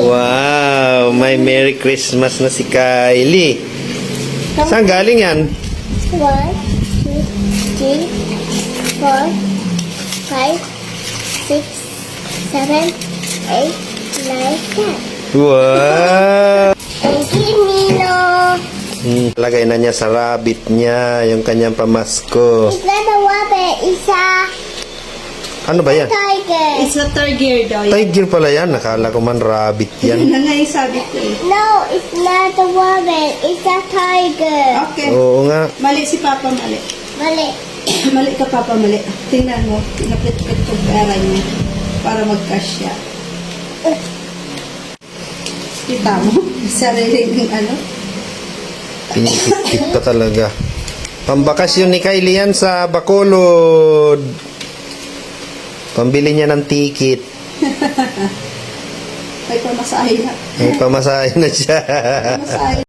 Wow, may Merry Christmas na si Kylie. Saan galing yan? 1, 2, 3, 4, 5, 6, 7, 8, 9, 10. Wow! Thank you, Milo. Lagay na niya sa rabbit niya, yung kanyang pamasko. It's not a rabbit, it's a Ano ba yan? tiger. It's a tiger daw. Tiger pala yan. Nakala ko man rabbit yan. Yun na nga yung sabi ko eh. No, it's not a rabbit, it's a tiger. Okay. Oo nga. Mali si Papa, mali. Mali. Mali ka, Papa, mali. Tingnan mo, pinapit-pit ko pera niya para mag-cash siya. Kita mo? Sarili ng ano? Pinipit pa talaga. Pambakasyon ni Kylie yan sa Bacolod. Pambili niya ng ticket. May pamasahe na. May pamasahe na siya. Pamasahe.